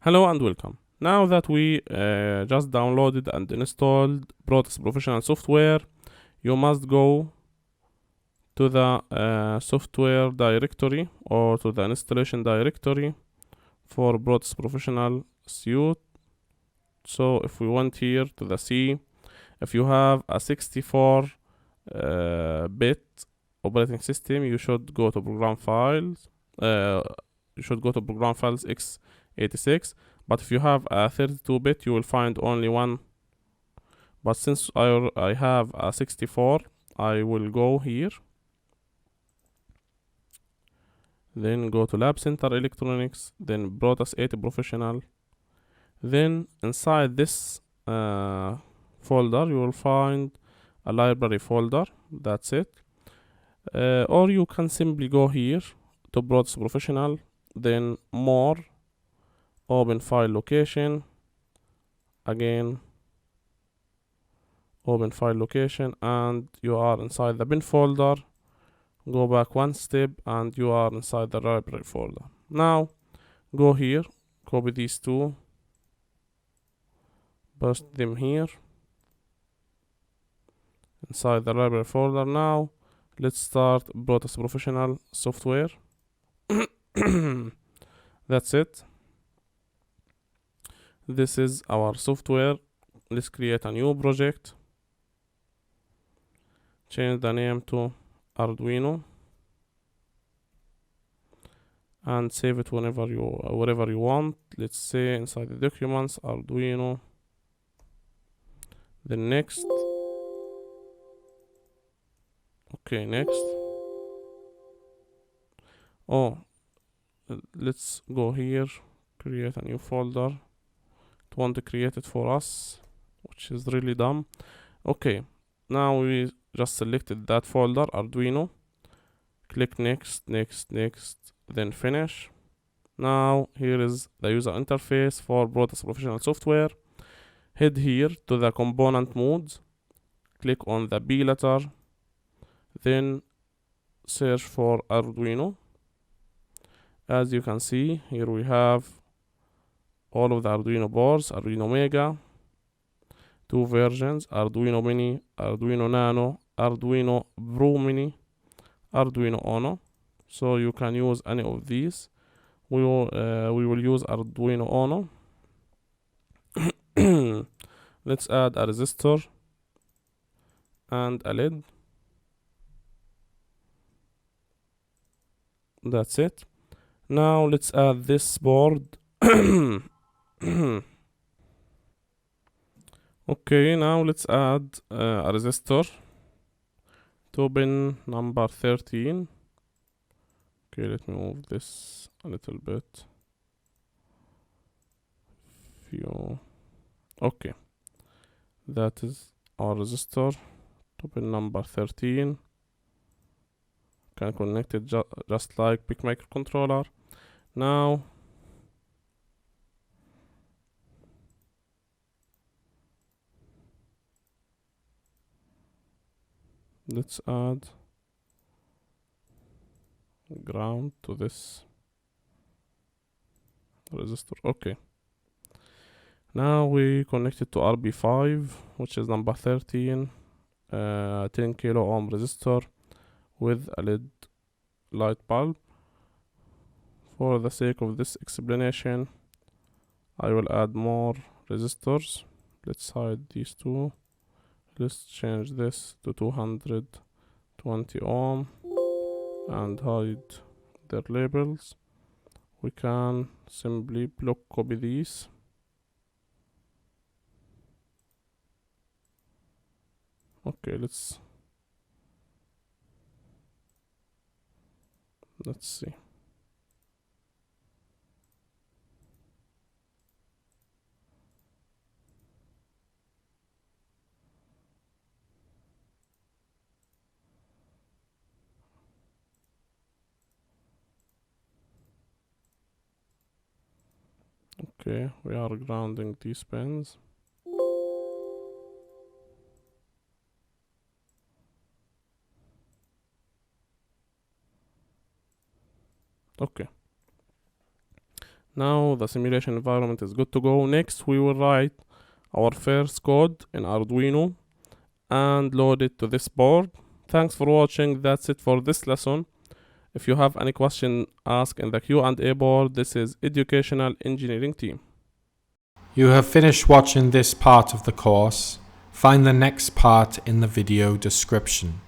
Hello and welcome. Now that we just downloaded and installed Proteus Professional software, you must go to the software directory or to the installation directory for Proteus Professional Suite. So if we went here to the C, if you have a 64 bit operating system, you should go to program files. You should go to program files x86. But if you have a 32-bit, you will find only one. But since I have a 64, I will go here. Then go to Lab Center Electronics, then Proteus 80 Professional. Then inside this folder, you will find a library folder. That's it. Or you can simply go here to Proteus Professional, then More, Open File Location, again Open File Location, and you are inside the bin folder. Go back one step and you are inside the library folder. Now go here, copy these two, paste them here inside the library folder. Now let's start Proteus Professional software. That's it. This is our software. Let's create a new project. Change the name to Arduino and save it wherever you want. Let's say inside the documents Arduino. Then next. Okay, next. Let's go here, create a new folder. It won't create it for us, which is really dumb. Okay, now we just selected that folder, Arduino. Click next, then finish. Now here is the user interface for Proteus Professional software. Head here to the component modes. Click on the B letter. Then search for Arduino. As you can see, here we have all of the Arduino boards, Arduino Mega, two versions, Arduino Mini, Arduino Nano, Arduino Pro Mini, Arduino Uno. So you can use any of these. We will use Arduino Uno. Let's add a resistor and a LED. That's it. Now let's add this board. Okay, now let's add a resistor to pin number 13. Okay, let me move this a little bit. Okay, that is our resistor to pin number 13. Can connect it just like big microcontroller. Now let's add ground to this resistor. Okay, now we connect it to RB5, which is number 13, 10 kilo ohm resistor with a LED light bulb. For the sake of this explanation, I will add more resistors. Let's hide these two. Let's change this to 220 ohm and hide their labels. We can simply block copy these. Okay, let's see. Okay, we are grounding these pins. Okay. Now the simulation environment is good to go. Next we will write our first code in Arduino and load it to this board. Thanks for watching. That's it for this lesson. If you have any question, ask in the Q&A board. This is Educational Engineering Team. You have finished watching this part of the course. Find the next part in the video description.